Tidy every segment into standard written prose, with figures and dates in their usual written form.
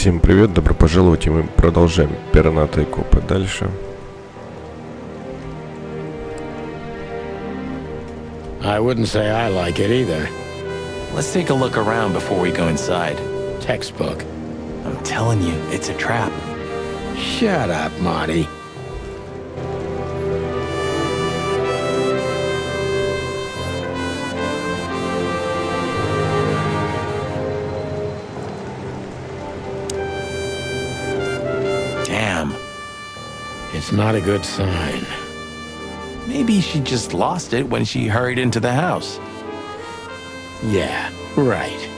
Всем привет, добро пожаловать, и мы продолжаем Пернатые Копы дальше. I wouldn't say I like it either. Let's take a look around before we go inside. Textbook. I'm telling you, it's a trap. Shut up, Marty. Damn. It's not a good sign. Maybe she just lost it when she hurried into the house. Yeah, right.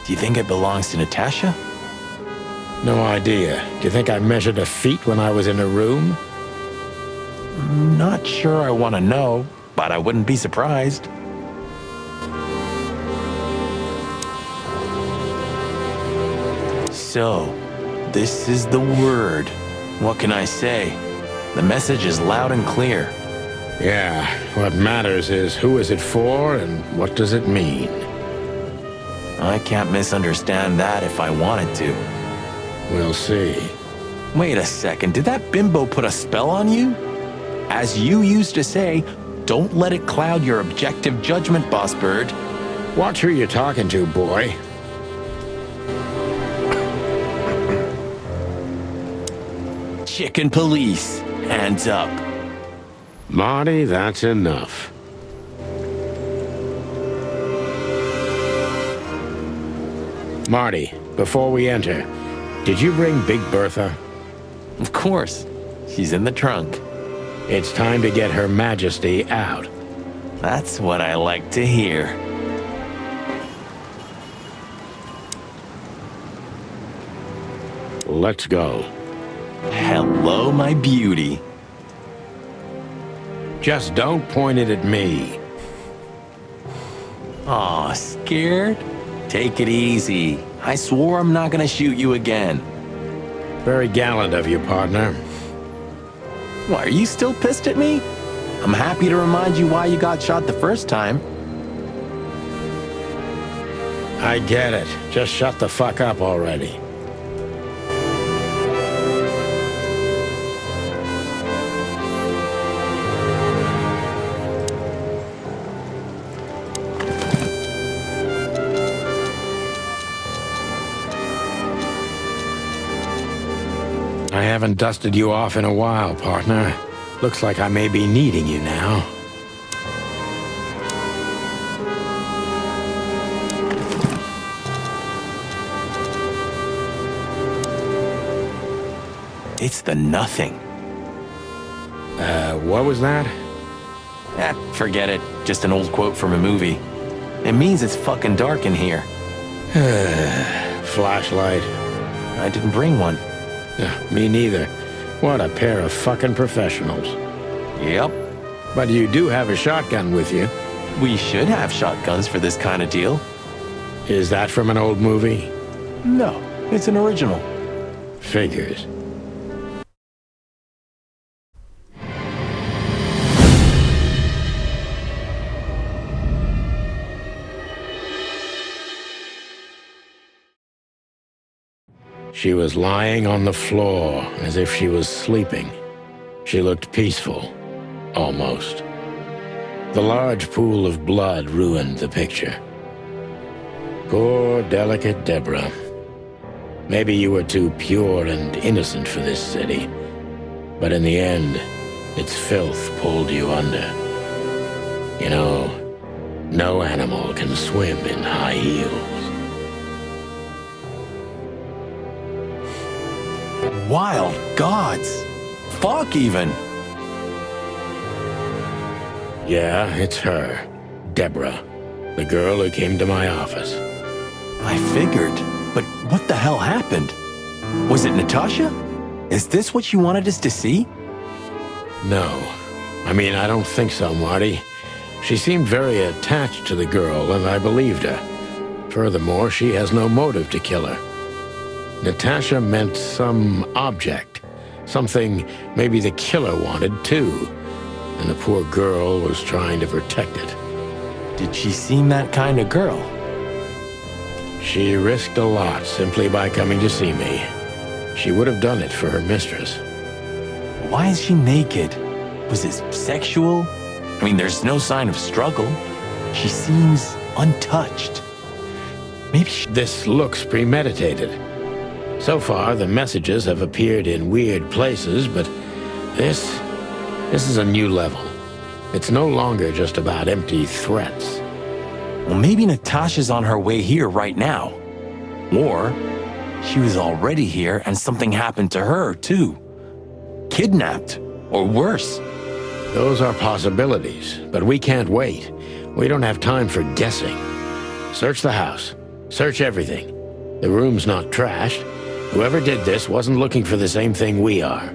Do you think it belongs to Natasha? No idea. Do you think I measured her feet when I was in her room? Not sure I want to know, but I wouldn't be surprised. So, this is the word. What can I say? The message is loud and clear. Yeah, what matters is who is it for and what does it mean? I can't misunderstand that if I wanted to. We'll see. Wait a second, did that bimbo put a spell on you? As you used to say, don't let it cloud your objective judgment, boss bird. Watch who you're talking to, boy. Chicken police, hands up. Marty, that's enough. Marty, before we enter, did you bring Big Bertha? Of course, she's in the trunk. It's time to get Her Majesty out. That's what I like to hear. Let's go. Hello, my beauty. Just don't point it at me. Aw, scared? Take it easy. I swore I'm not gonna shoot you again. Very gallant of you, partner. Why, are you still pissed at me? I'm happy to remind you why you got shot the first time. I get it. Just shut the fuck up already. I haven't dusted you off in a while, partner. Looks like I may be needing you now. It's the nothing. What was that? Forget it. Just an old quote from a movie. It means it's fucking dark in here. Flashlight. I didn't bring one. Me neither. What a pair of fucking professionals. Yep. But you do have a shotgun with you. We should have shotguns for this kind of deal. Is that from an old movie? No, it's an original. Figures. She was lying on the floor as if she was sleeping. She looked peaceful, almost. The large pool of blood ruined the picture. Poor, delicate Deborah. Maybe you were too pure and innocent for this city, but in the end, its filth pulled you under. You know, no animal can swim in high heels. Wild gods. Fuck even. Yeah, it's her. Deborah. The girl who came to my office. I figured, but what the hell happened? Was it Natasha? Is this what you wanted us to see? No. I mean, I don't think so, Marty. She seemed very attached to the girl, and I believed her. Furthermore, she has no motive to kill her. Natasha meant some object. Something maybe the killer wanted, too. And the poor girl was trying to protect it. Did she seem that kind of girl? She risked a lot simply by coming to see me. She would have done it for her mistress. Why is she naked? Was it sexual? I mean, there's no sign of struggle. She seems untouched. Maybe This looks premeditated. So far, the messages have appeared in weird places, but this is a new level. It's no longer just about empty threats. Well, maybe Natasha's on her way here right now. Or she was already here and something happened to her, too. Kidnapped, or worse. Those are possibilities, but we can't wait. We don't have time for guessing. Search the house. Search everything. The room's not trashed. Whoever did this wasn't looking for the same thing we are.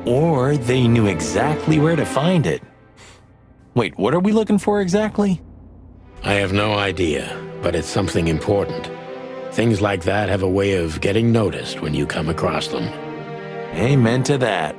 Or they knew exactly where to find it. Wait, what are we looking for exactly? I have no idea, but it's something important. Things like that have a way of getting noticed when you come across them. Amen to that.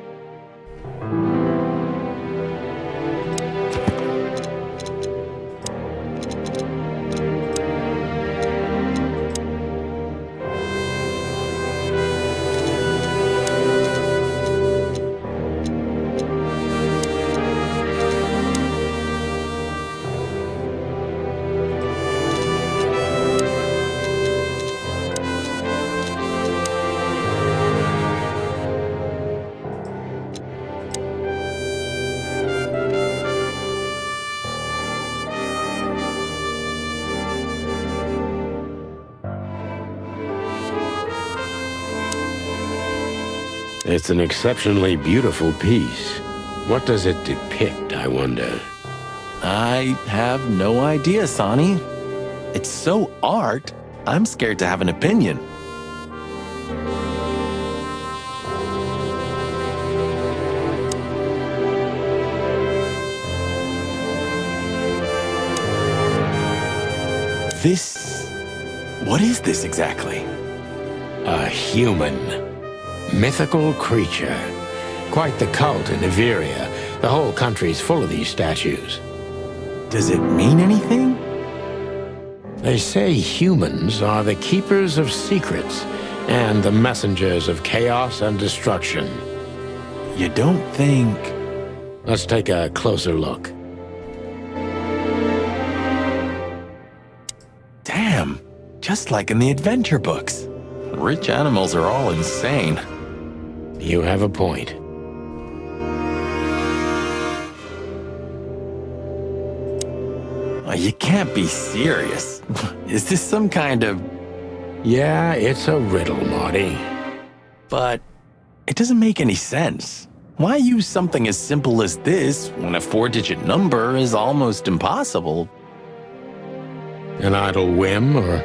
It's an exceptionally beautiful piece. What does it depict, I wonder? I have no idea, Sonny. It's so art, I'm scared to have an opinion. What is this exactly? A human. Mythical creature. Quite the cult in Iveria. The whole country's full of these statues. Does it mean anything? They say humans are the keepers of secrets and the messengers of chaos and destruction. You don't think... Let's take a closer look. Damn, just like in the adventure books. Rich animals are all insane. You have a point. Oh, you can't be serious. Is this some kind of... Yeah, it's a riddle, Marty. But it doesn't make any sense. Why use something as simple as this when a 4-digit number is almost impossible? An idle whim, or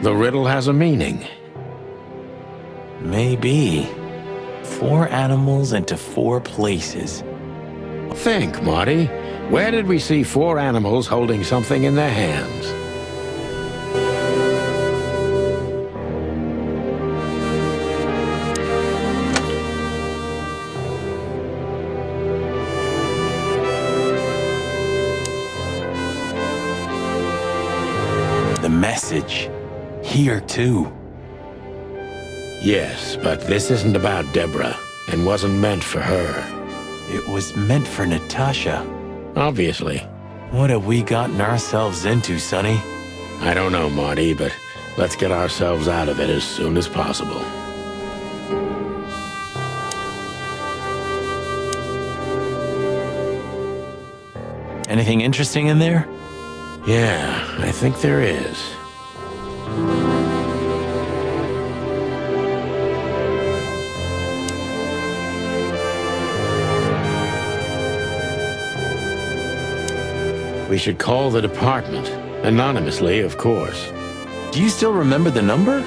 the riddle has a meaning? Maybe. 4 animals into 4 places. Think, Marty. Where did we see 4 animals holding something in their hands? The message. Here, too. Yes, but this isn't about Deborah, and wasn't meant for her. It was meant for Natasha. Obviously. What have we gotten ourselves into, Sonny? I don't know, Marty, but let's get ourselves out of it as soon as possible. Anything interesting in there? Yeah, I think there is. We should call the department. Anonymously, of course. Do you still remember the number?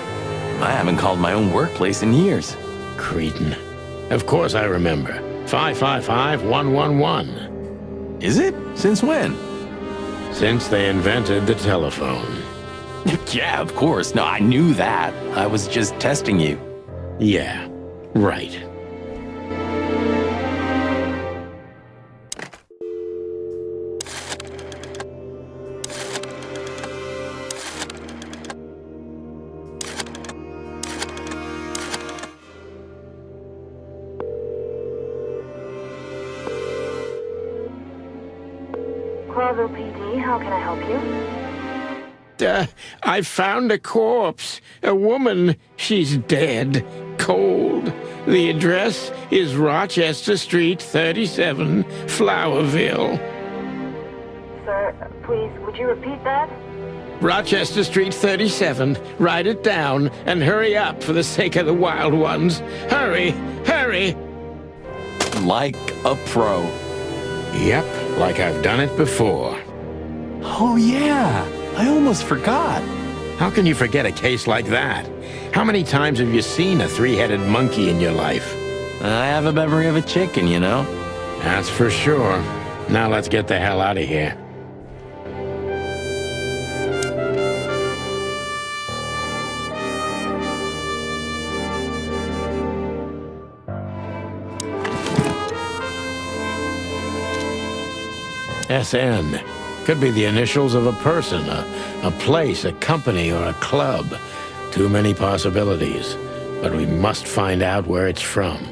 I haven't called my own workplace in years. Cretin. Of course I remember. 555-111. Is it? Since when? Since they invented the telephone. Yeah, of course. No, I knew that. I was just testing you. Yeah, right. how can I help you? I found a corpse. A woman. She's dead. Cold. The address is Rochester Street, 37, Flowerville. Sir, please, would you repeat that? Rochester Street, 37. Write it down and hurry up for the sake of the wild ones. Hurry! Hurry! Like a pro. Yep, like I've done it before. Oh, yeah. I almost forgot. How can you forget a case like that? How many times have you seen a three-headed monkey in your life? I have a memory of a chicken, you know? That's for sure. Now let's get the hell out of here. SN. Could be the initials of a person, a place, a company, or a club. Too many possibilities. But we must find out where it's from.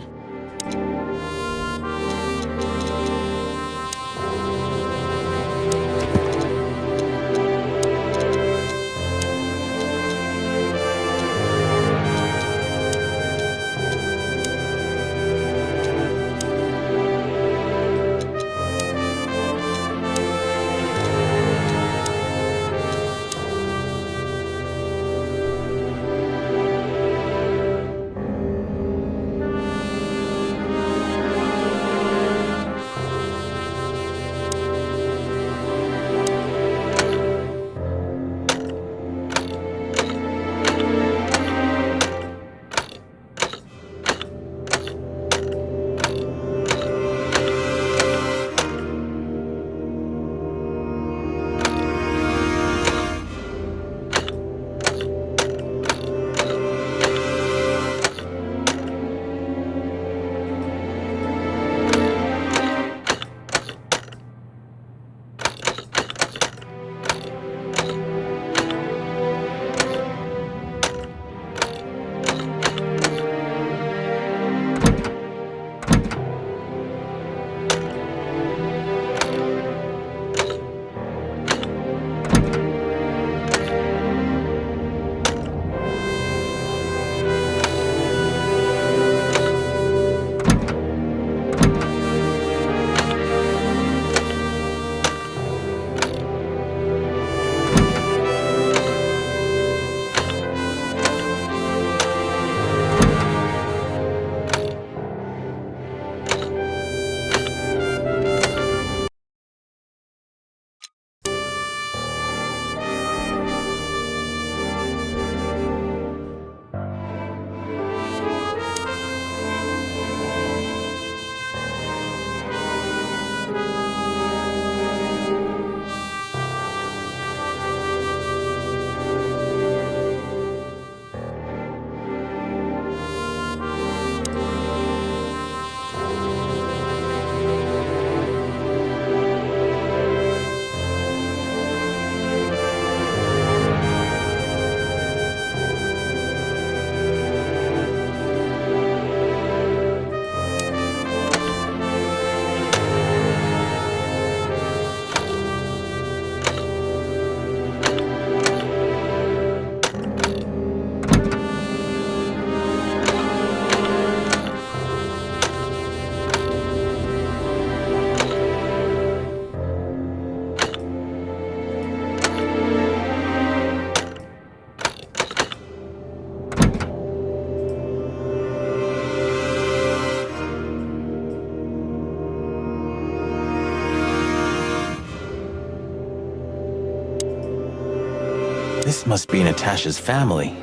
This must be Natasha's family.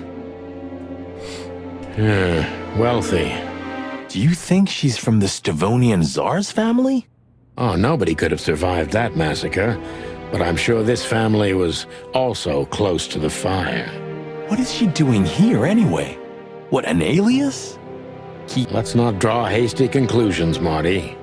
Wealthy. Do you think she's from the Stavonian Tsar's family? Oh, nobody could have survived that massacre. But I'm sure this family was also close to the fire. What is she doing here anyway? What, an alias? Let's not draw hasty conclusions, Marty.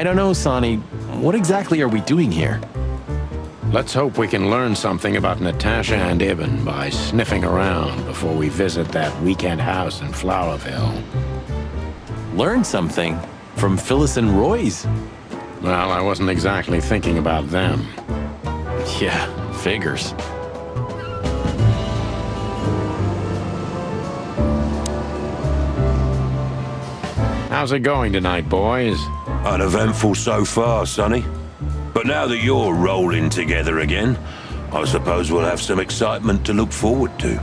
I don't know, Sonny. What exactly are we doing here? Let's hope we can learn something about Natasha and Ibn by sniffing around before we visit that weekend house in Flowerville. Learn something from Phyllis and Roy's. Well, I wasn't exactly thinking about them. Yeah, figures. How's it going tonight, boys? Uneventful so far, Sonny. But now that you're rolling together again, I suppose we'll have some excitement to look forward to.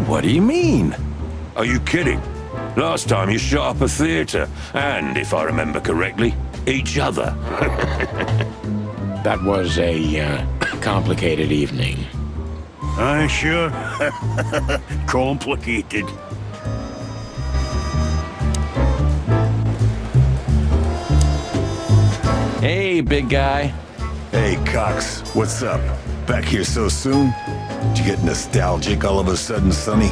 What do you mean? Are you kidding? Last time you shot up a theater, and, if I remember correctly, each other. That was a complicated evening. I sure complicated. Hey, big guy. Hey, Cox, what's up? Back here so soon? Did you get nostalgic all of a sudden, Sonny?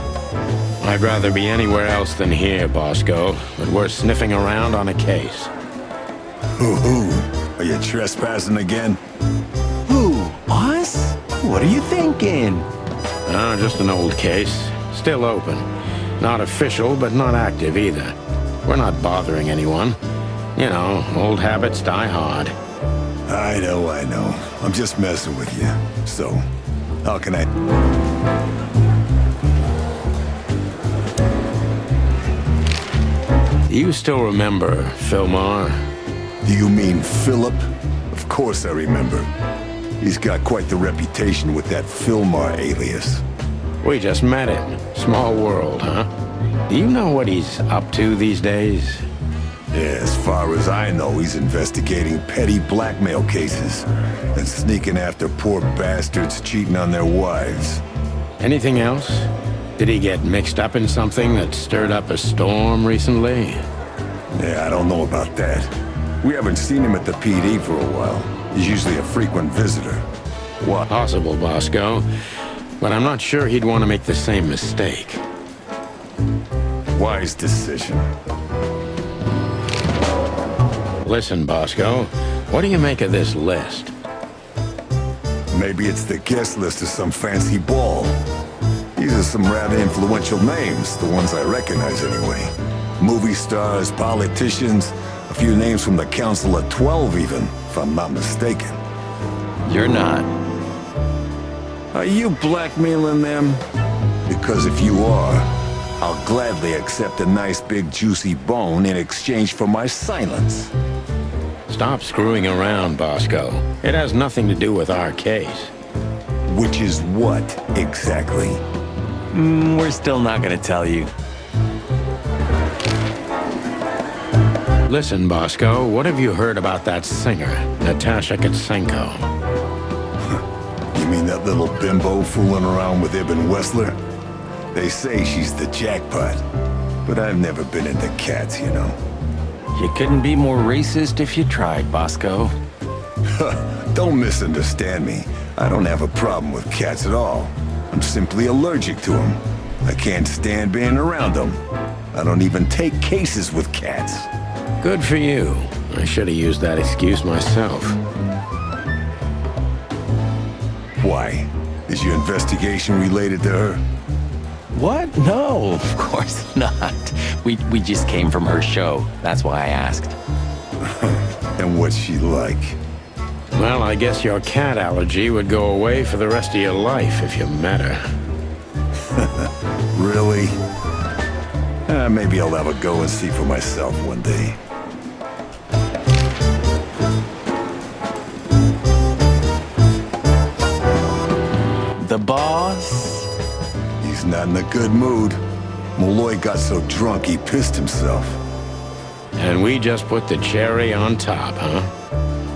I'd rather be anywhere else than here, Bosco, but we're sniffing around on a case. Hoo-hoo. Are you trespassing again? Who? Us? What are you thinking? Just an old case. Still open. Not official, but not active either. We're not bothering anyone. You know, old habits die hard. I know. I'm just messing with you. So, how can I... Do you still remember Philmar? Do you mean Philip? Of course I remember. He's got quite the reputation with that Philmar alias. We just met him. Small world, huh? Do you know what he's up to these days? Yeah, as far as I know, he's investigating petty blackmail cases and sneaking after poor bastards cheating on their wives. Anything else? Did he get mixed up in something that stirred up a storm recently? Yeah, I don't know about that. We haven't seen him at the PD for a while. He's usually a frequent visitor. What? Possible, Bosco. But I'm not sure he'd want to make the same mistake. Wise decision. Listen, Bosco, what do you make of this list? Maybe it's the guest list of some fancy ball. These are some rather influential names, the ones I recognize anyway. Movie stars, politicians, a few names from the Council of 12 even, if I'm not mistaken. You're not. Are you blackmailing them? Because if you are, I'll gladly accept a nice big juicy bone in exchange for my silence. Stop screwing around, Bosco. It has nothing to do with our case. Which is what, exactly? We're still not gonna tell you. Listen, Bosco, what have you heard about that singer, Natasha Katsenko? You mean that little bimbo fooling around with Ibn Wessler? They say she's the jackpot, but I've never been into cats, you know. You couldn't be more racist if you tried, Bosco. Don't misunderstand me. I don't have a problem with cats at all. I'm simply allergic to them. I can't stand being around them. I don't even take cases with cats. Good for you. I should have used that excuse myself. Why? Is your investigation related to her? What? No, of course not. We just came from her show. That's why I asked. And what's she like? Well, I guess your cat allergy would go away for the rest of your life if you met her. Really? Maybe I'll have a go and see for myself one day. The boss? He's not in a good mood. Malloy got so drunk he pissed himself. And we just put the cherry on top, huh?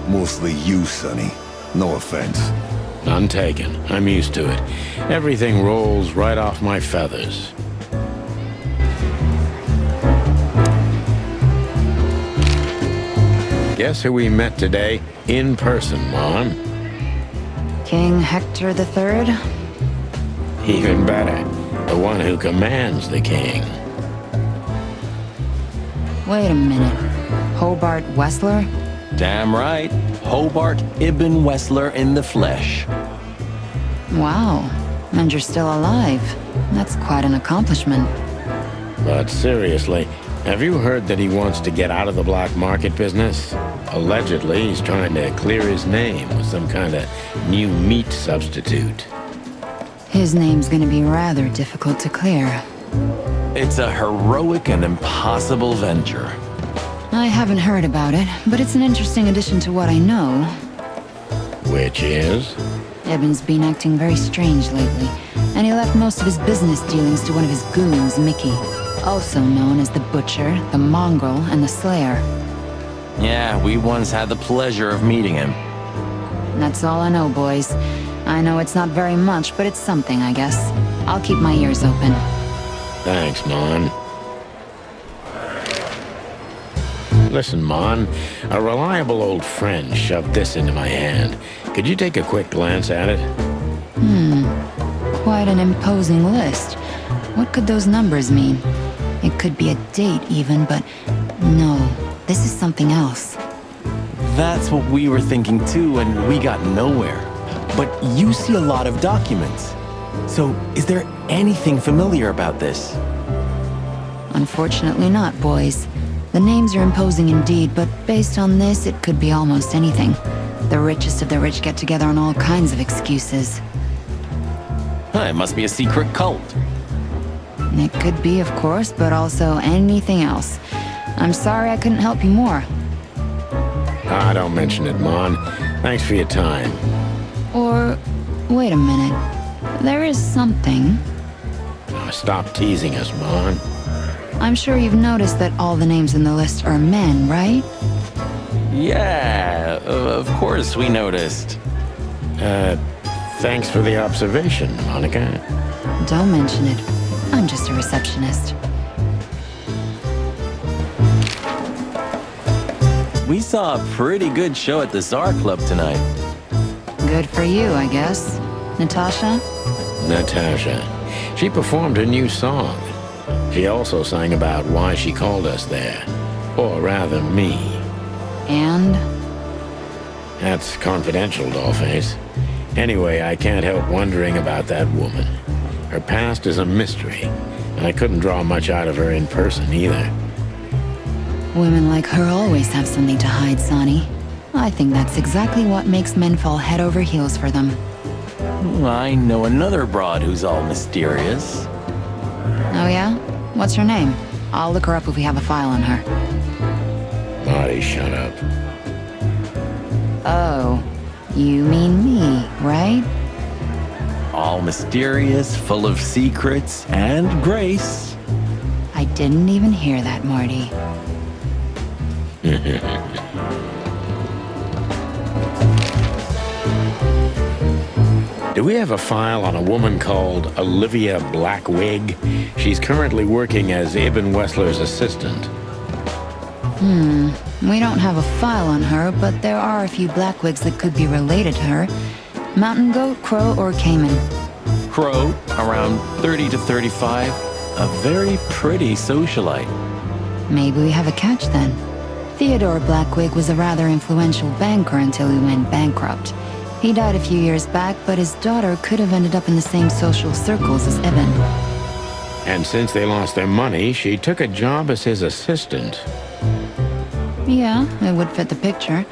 Mostly you, Sonny. No offense. None taken. I'm used to it. Everything rolls right off my feathers. Guess who we met today in person, Mom? King Hector III? Even better, the one who commands the king. Wait a minute. Hobart Wessler? Damn right. Hobart Ibn Wessler in the flesh. Wow. And you're still alive. That's quite an accomplishment. But seriously, have you heard that he wants to get out of the black market business? Allegedly, he's trying to clear his name with some kind of new meat substitute. His name's gonna be rather difficult to clear. It's a heroic and impossible venture. I haven't heard about it, but it's an interesting addition to what I know. Which is? Ibn's been acting very strange lately, and he left most of his business dealings to one of his goons, Mickey, also known as the Butcher, the Mongrel, and the Slayer. Yeah, we once had the pleasure of meeting him. That's all I know, boys. I know it's not very much, but it's something, I guess. I'll keep my ears open. Thanks, Mon. Listen, Mon, a reliable old friend shoved this into my hand. Could you take a quick glance at it? Quite an imposing list. What could those numbers mean? It could be a date even, but no, this is something else. That's what we were thinking too, and we got nowhere. But you see a lot of documents. So, is there anything familiar about this? Unfortunately not, boys. The names are imposing indeed, but based on this, it could be almost anything. The richest of the rich get together on all kinds of excuses. It must be a secret cult. It could be, of course, but also anything else. I'm sorry I couldn't help you more. Ah, don't mention it, Mon. Thanks for your time. Or, wait a minute. There is something. Now, stop teasing us, Mon. I'm sure you've noticed that all the names in the list are men, right? Yeah, of course we noticed. Thanks for the observation, Monica. Don't mention it. I'm just a receptionist. We saw a pretty good show at the Tsar Club tonight. Good for you, I guess. Natasha? Natasha. She performed a new song. She also sang about why she called us there. Or rather, me. And? That's confidential, Dollface. Anyway, I can't help wondering about that woman. Her past is a mystery, and I couldn't draw much out of her in person either. Women like her always have something to hide, Sonny. I think that's exactly what makes men fall head over heels for them. I know another broad who's all mysterious. Oh yeah? What's her name? I'll look her up if we have a file on her. Marty, shut up. Oh, you mean me, right? All mysterious, full of secrets, and grace. I didn't even hear that, Marty. Do we have a file on a woman called Olivia Blackwig? She's currently working as Ibn Wessler's assistant. We don't have a file on her, but there are a few Blackwigs that could be related to her. Mountain goat, crow, or caiman. Crow, around 30 to 35. A very pretty socialite. Maybe we have a catch then. Theodore Blackwig was a rather influential banker until he went bankrupt. He died a few years back, but his daughter could have ended up in the same social circles as Ibn. And since they lost their money, she took a job as his assistant. Yeah, it would fit the picture.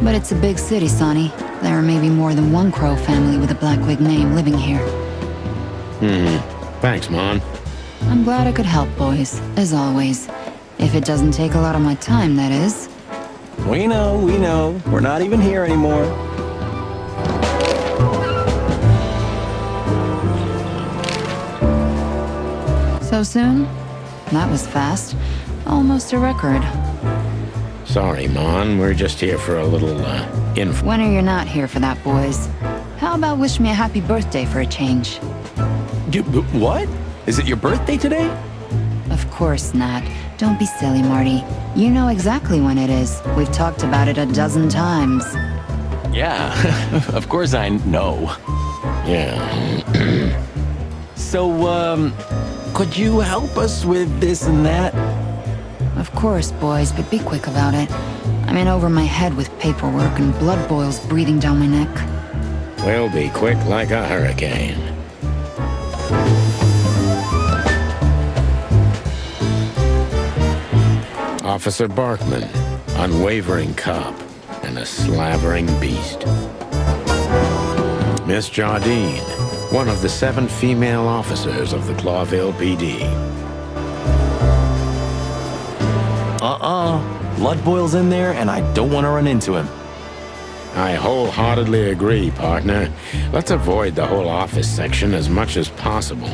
But it's a big city, Sonny. There may be more than one Crow family with a Blackwig name living here. Thanks, Mon. I'm glad I could help, boys, as always. If it doesn't take a lot of my time, that is. We know, we know. We're not even here anymore. So soon? That was fast. Almost a record. Sorry, Mon. We're just here for a little, info. When are you not here for that, boys? How about wish me a happy birthday for a change? What? Is it your birthday today? Of course not. Don't be silly, Marty. You know exactly when it is. We've talked about it a dozen times. Yeah, of course I know. Yeah. So, could you help us with this and that? Of course, boys, but be quick about it. I'm in over my head with paperwork and blood boils breathing down my neck. We'll be quick like a hurricane. Officer Barkman, unwavering cop, and a slavering beast. Miss Jardine, one of the 7 female officers of the Clawville PD. Blood boils in there, and I don't want to run into him. I wholeheartedly agree, partner. Let's avoid the whole office section as much as possible.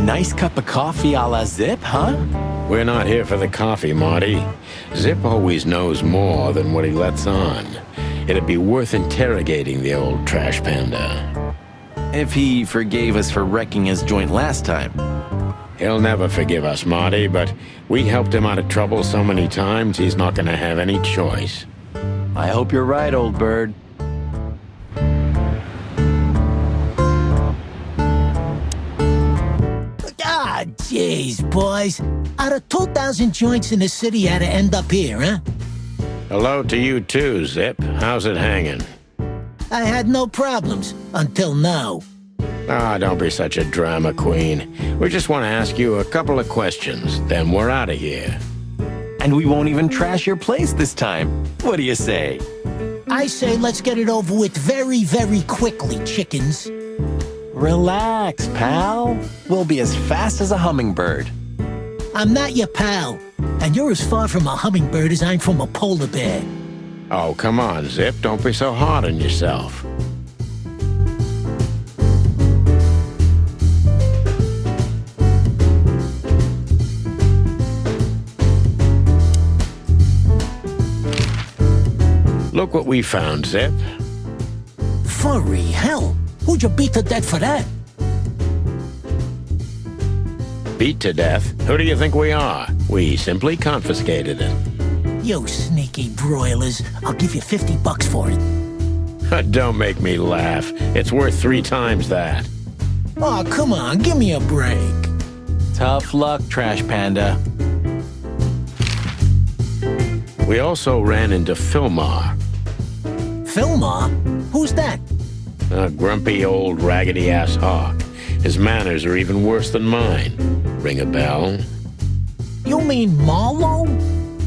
Nice cup of coffee a la Zip, huh? We're not here for the coffee, Marty. Zip always knows more than what he lets on. It'd be worth interrogating the old trash panda. If he forgave us for wrecking his joint last time. He'll never forgive us, Marty, but we helped him out of trouble so many times, he's not gonna have any choice. I hope you're right, old bird. Ah, jeez, boys. Out of 2,000 joints in the city, had to end up here, huh? Hello to you too, Zip. How's it hanging? I had no problems, until now. Ah, don't be such a drama queen. We just want to ask you a couple of questions, then we're out of here. And we won't even trash your place this time. What do you say? I say let's get it over with very, very quickly, chickens. Relax, pal. We'll be as fast as a hummingbird. I'm not your pal, and you're as far from a hummingbird as I'm from a polar bear. Oh, come on, Zip. Don't be so hard on yourself. Look what we found, Zip. Furry hell. Who'd you beat to death for that? Beat to death? Who do you think we are? We simply confiscated it. You sneaky broilers. I'll give you $50 for it. Don't make me laugh. It's worth 3 times that. Oh, come on. Give me a break. Tough luck, Trash Panda. We also ran into Filmar. Filmar? Who's that? A grumpy old raggedy-ass hawk. His manners are even worse than mine. Ring a bell? You mean Marlowe?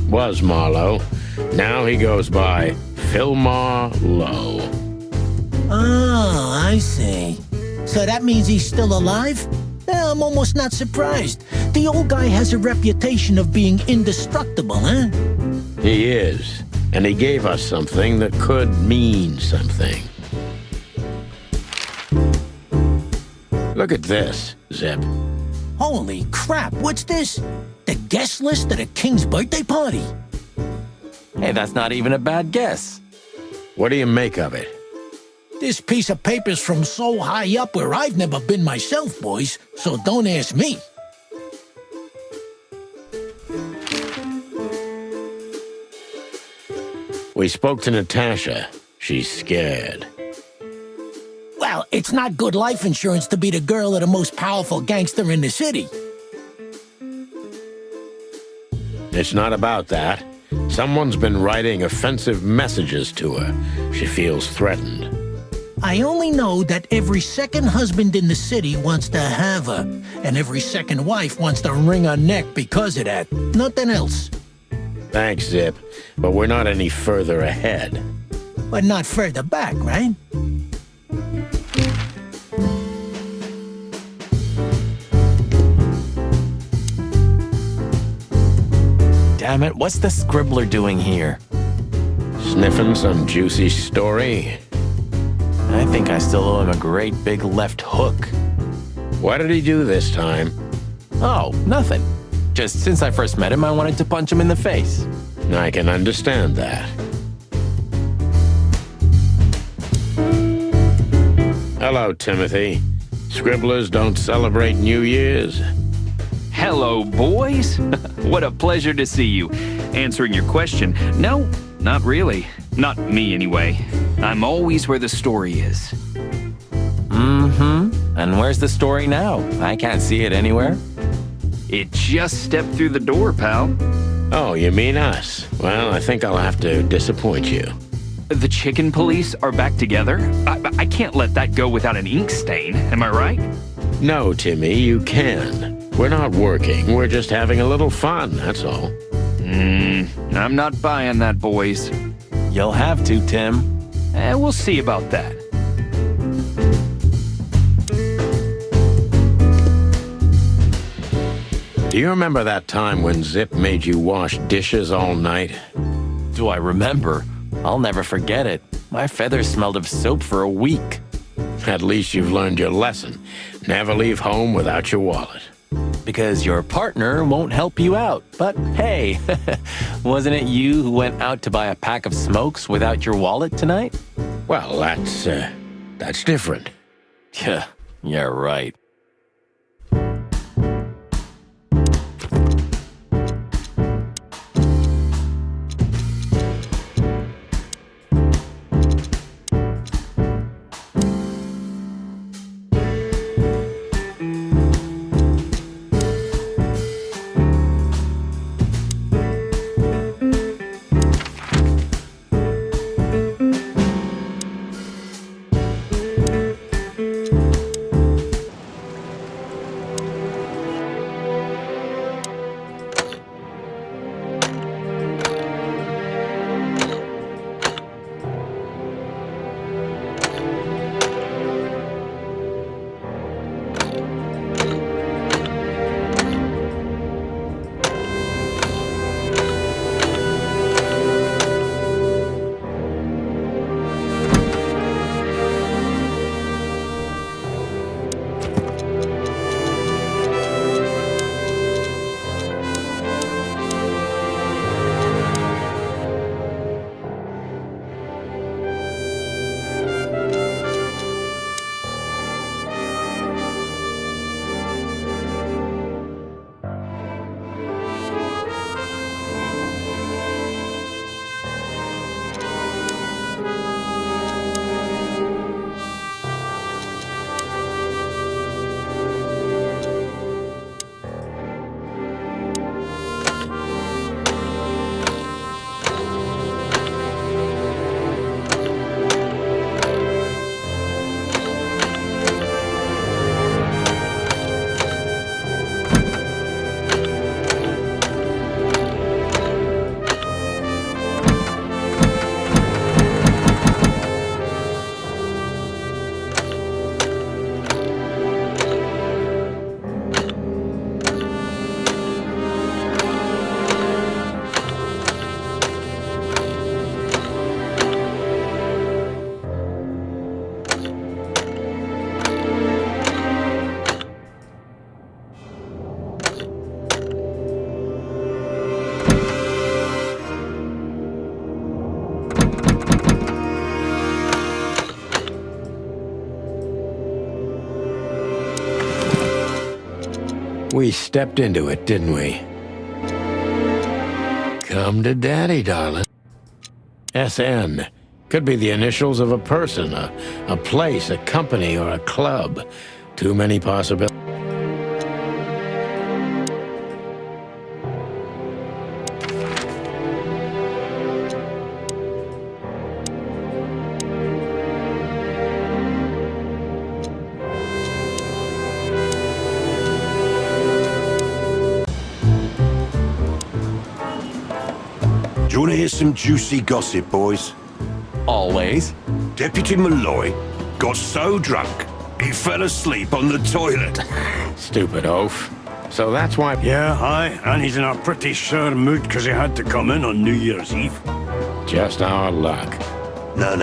Was Marlowe. Now he goes by Filmar Lowe. Oh, I see. So that means he's still alive? Yeah, I'm almost not surprised. The old guy has a reputation of being indestructible, huh? He is. And he gave us something that could mean something. Look at this, Zip. Holy crap, what's this? The guest list at a king's birthday party? Hey, that's not even a bad guess. What do you make of it? This piece of paper's from so high up where I've never been myself, boys, so don't ask me. We spoke to Natasha. She's scared. Well, it's not good life insurance to be the girl of the most powerful gangster in the city. It's not about that. Someone's been writing offensive messages to her. She feels threatened. I only know that every second husband in the city wants to have her, and every second wife wants to wring her neck because of that. Nothing else. Thanks, Zip, but we're not any further ahead. But not further back, right? Damn it, what's the scribbler doing here? Sniffing some juicy story? I think I still owe him a great big left hook. What did he do this time? Oh, nothing. Just since I first met him, I wanted to punch him in the face. I can understand that. Hello, Timothy. Scribblers don't celebrate New Year's. Hello, boys. What a pleasure to see you. Answering your question, no, not really. Not me, anyway. I'm always where the story is. Mm-hmm. And where's the story now? I can't see it anywhere. It just stepped through the door, pal. Oh, you mean us? Well, I think I'll have to disappoint you. The chicken police are back together? I can't let that go without an ink stain, am I right? No, Timmy, you can. We're not working. We're just having a little fun, that's all. I'm not buying that, boys. You'll have to, Tim. We'll see about that. Do you remember that time when Zip made you wash dishes all night? Do I remember? I'll never forget it. My feathers smelled of soap for a week. At least you've learned your lesson. Never leave home without your wallet. Because your partner won't help you out. But hey, wasn't it you who went out to buy a pack of smokes without your wallet tonight? Well, that's different. Yeah, right. We stepped into it, didn't we? Come to Daddy, darling. SN. Could be the initials of a person, a place, a company, or a club. Too many possibilities. Do you want to hear some juicy gossip, boys? Always. Deputy Malloy got so drunk, he fell asleep on the toilet. Stupid oaf. So that's why... Yeah, aye, and he's in a pretty sore mood because he had to come in on New Year's Eve. Just our luck. No.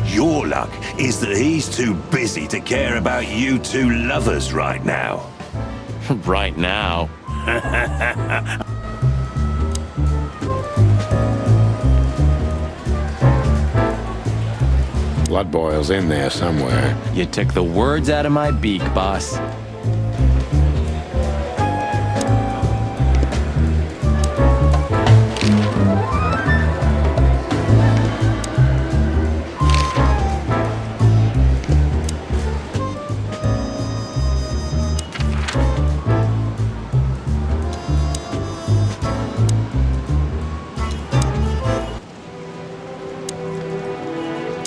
Your luck is that he's too busy to care about you two lovers right now. Right now. Blood boils in there somewhere. You took the words out of my beak, boss.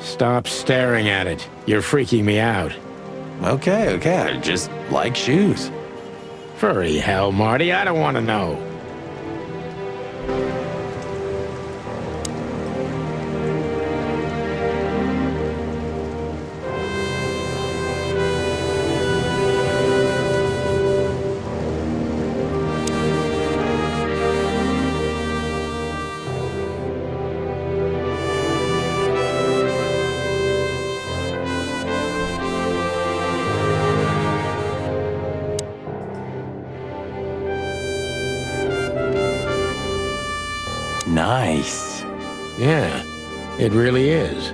Stop staring at it. You're freaking me out. Okay, I just like shoes. Furry hell, Marty, I don't want to know. Nice. Yeah, it really is.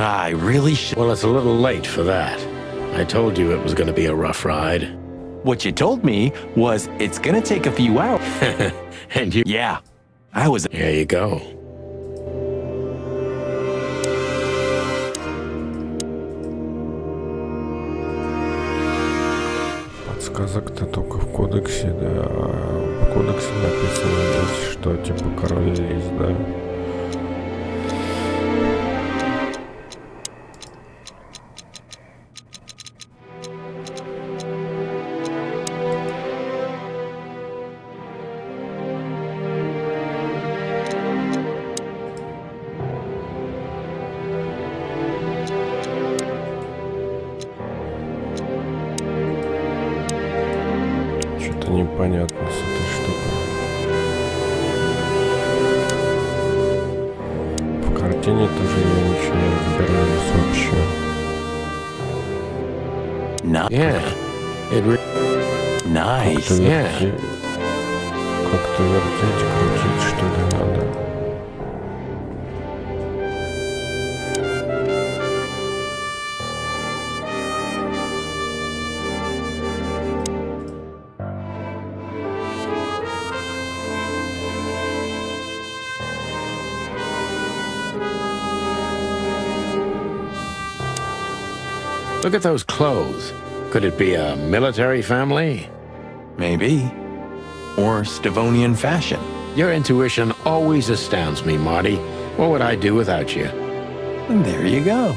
I really should. Well, it's a little late for that. I told you it was going to be a rough ride. What you told me was it's gonna take a few hours. And you... Yeah, I was... Here you go. Подсказок-то только в кодексе, да. В кодексе написано здесь, что типа король лис, да. Непонятно с этой штукой. В картине тоже я ничего не разбираюсь вообще. Yeah. Nice. Yeah. Как-то вертеть, крутить, что ли, надо. Look at those clothes. Could it be a military family? Maybe. Or Stavonian fashion. Your intuition always astounds me, Marty. What would I do without you? And there you go.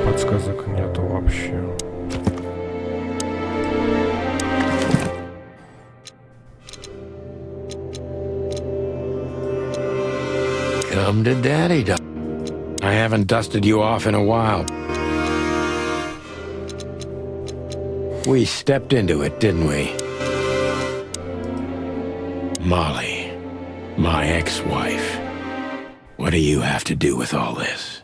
Подсказок нету вообще. Come to daddy, I haven't dusted you off in a while. We stepped into it, didn't we? Molly, my ex-wife. What do you have to do with all this?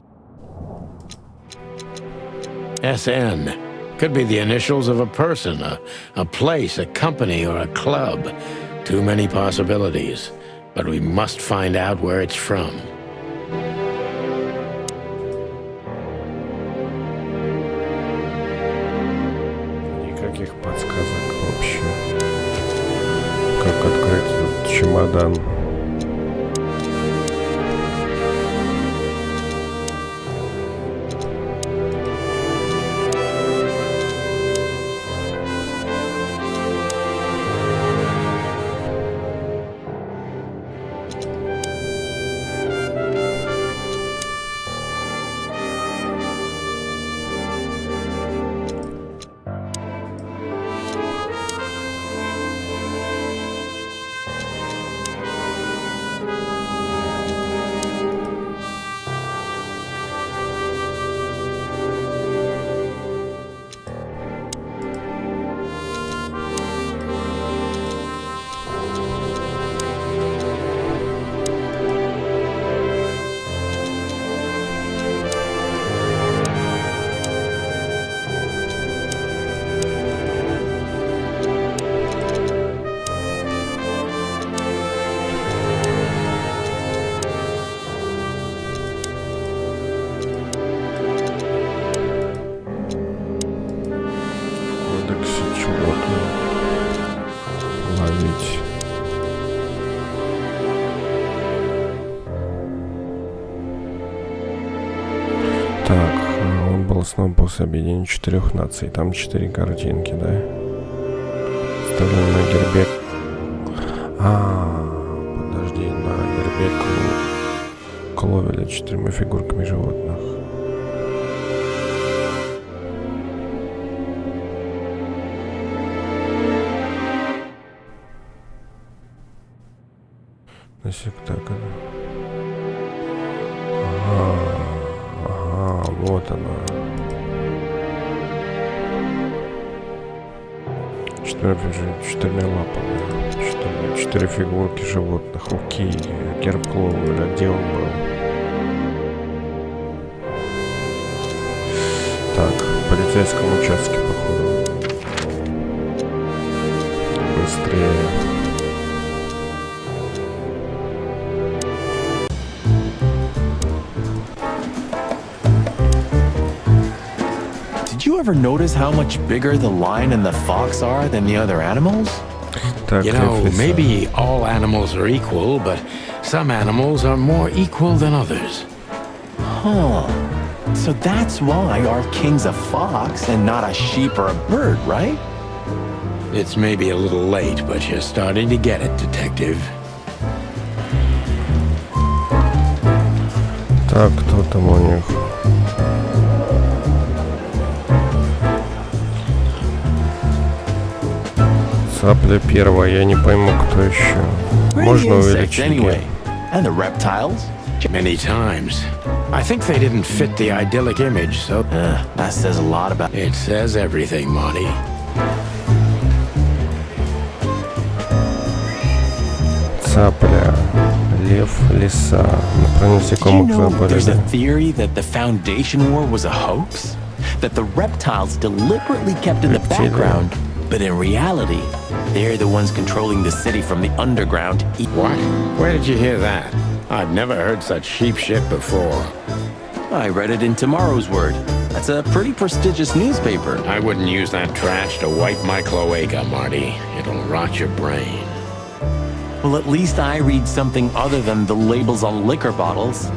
SN. Could be the initials of a person, a place, a company, or a club. Too many possibilities. But we must find out where it's from. Никаких подсказок вообще. Как открыть этот чемодан? Основан после объединения 4 наций. Там 4 картинки, да? Вставлен на гербе. Подожди, на гербе Кловеля 4 фигурками животных. Так, вот она. четырьмя лапами. Четыре фигурки животных. Окей, герб Клоуэля, где он был? Так, в полицейском участке, походу. Быстрее. Did you ever notice how much bigger the lion and the fox are than the other animals? Так, You know, maybe all animals are equal, but some animals are more equal than others. Huh. So that's why our king's a fox and not a sheep or a bird, right? It's maybe a little late, but you're starting to get it, detective. Так, кто там у них? Цапля первая, я не пойму, кто еще. Можно увеличить? Anyway. And the reptiles? Many times. I think they didn't fit the idyllic image, so... That says a lot about... It says everything, Monty. Цапля, лев, лиса. Ну, про насекомых забыли, There's a да? theory that the Foundation War was a hoax? That the reptiles deliberately kept in the background, but in reality, they're the ones controlling the city from the underground. What? Where did you hear that? I've never heard such sheep shit before. I read it in Tomorrow's Word. That's a pretty prestigious newspaper. I wouldn't use that trash to wipe my cloaca, Marty. It'll rot your brain. Well, at least I read something other than the labels on liquor bottles.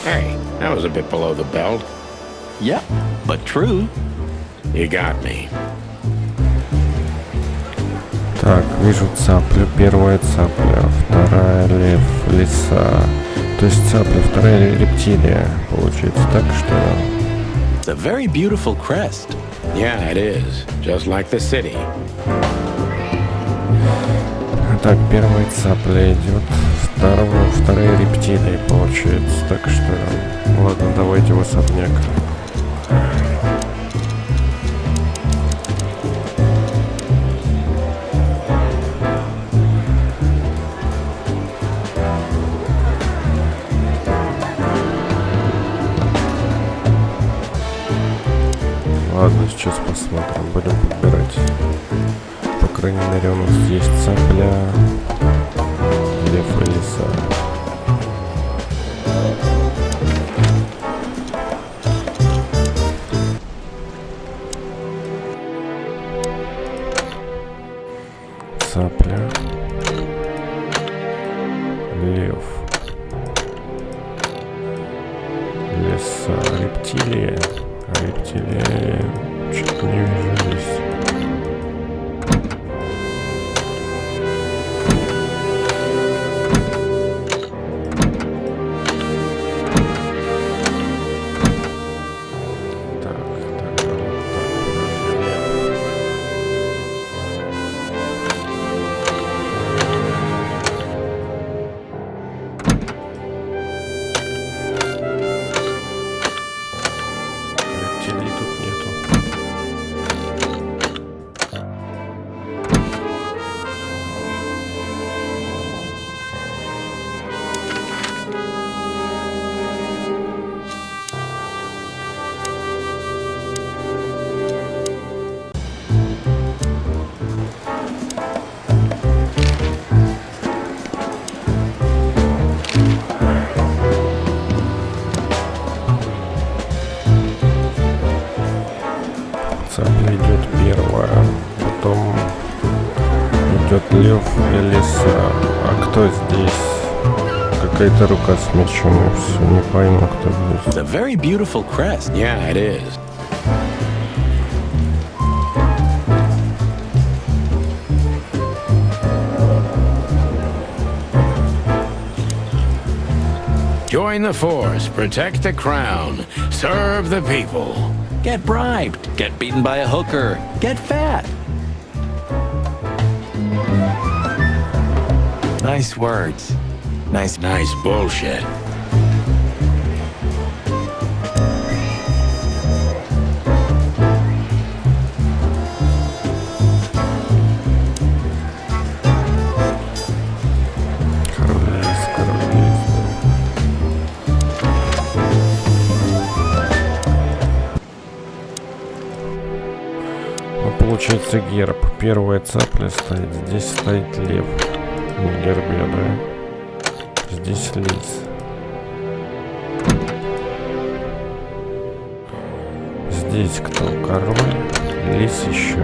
Hey, that was a bit below the belt. Yep, but true. You got me. Так, вижу цаплю. Первая цапля, вторая лев, лиса. То есть цапля, вторая рептилия. Получается так, что... It's a very beautiful crest. Yeah, it is. Just like the city. Так, первая цапля идет, вторая рептилия получается. Так что, ладно, давайте в особняк. Ладно, сейчас посмотрим, будем подбирать. По крайней мере, у нас есть цапля, лев и лиса. Цапля, лев, лиса, рептилия. Рептилия, что-то не вижу здесь. Цапля идет первая, потом идет лев и лиса. А кто здесь? Какая-то рука с мечом, я все не пойму, кто здесь. It's a very beautiful crest. Yeah, it is. Join the force, protect the crown, serve the people. Get bribed, get beaten by a hooker, get fat. Nice words. Nice bullshit. Получается герб. Первая цапля стоит. Здесь стоит лев. На гербе, да? Здесь лис. Здесь кто? Король. Лис еще.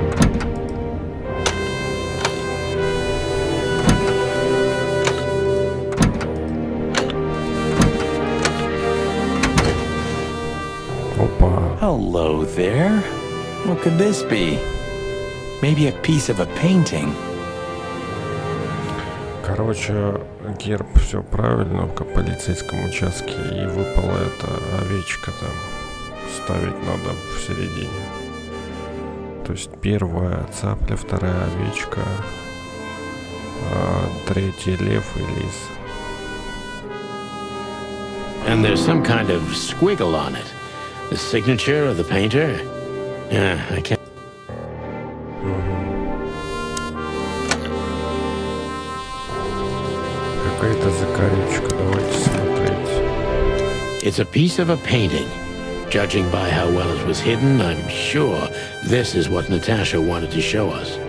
Опа. Hello there. What could this be? Maybe a piece of a painting. Короче, герб все правильно в полицейском участке, и выпала эта овечка там. Ставить надо в середине. То есть первая цапля, вторая овечка, третий лев и лис. And there's some kind of squiggle on it. The signature of the painter? Yeah, I can't... Какая-то закорючка, давайте смотреть. It's a piece of a painting. Judging by how well it was hidden, I'm sure this is what Natasha wanted to show us.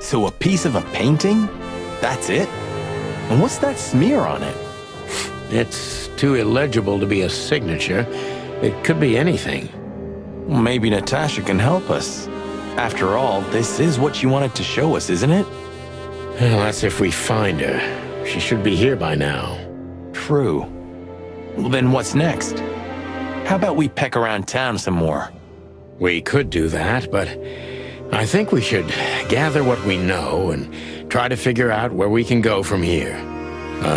So a piece of a painting? That's it? And what's that smear on it? It's too illegible to be a signature. It could be anything. Well, maybe Natasha can help us. After all, this is what she wanted to show us, isn't it? Well, that's if we find her. She should be here by now. True. Well, then what's next? How about we peck around town some more? We could do that, but I think we should gather what we know and try to figure out where we can go from here.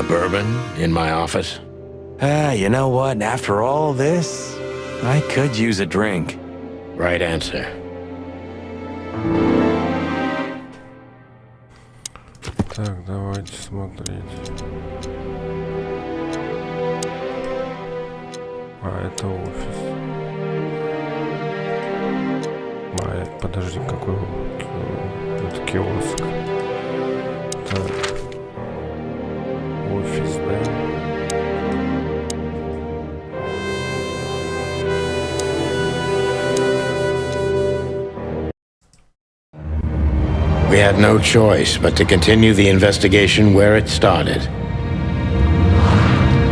Bourbon in my office? You know what? After all this, I could use a drink. Right answer. Так, давайте смотреть. Это офис. Подожди, какой это киоск. Так. Офис, да? We had no choice but to continue the investigation where it started.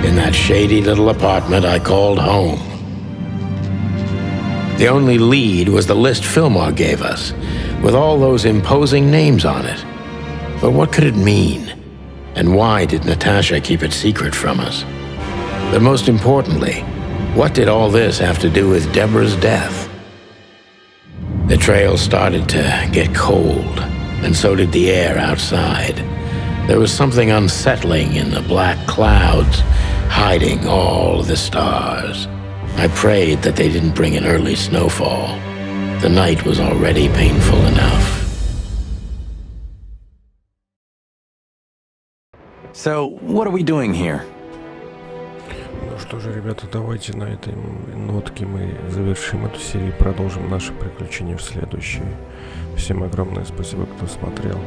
In that shady little apartment I called home. The only lead was the list Fillmore gave us, with all those imposing names on it. But what could it mean? And why did Natasha keep it secret from us? But most importantly, what did all this have to do with Deborah's death? The trail started to get cold, and so did the air outside. There was something unsettling in the black clouds, hiding all the stars. I prayed that they didn't bring an early snowfall. The night was already painful enough. So, what are we doing here? Ну что же, ребята, давайте на этой нотке мы завершим эту серию и продолжим наши приключения в следующей. Всем огромное спасибо, кто смотрел.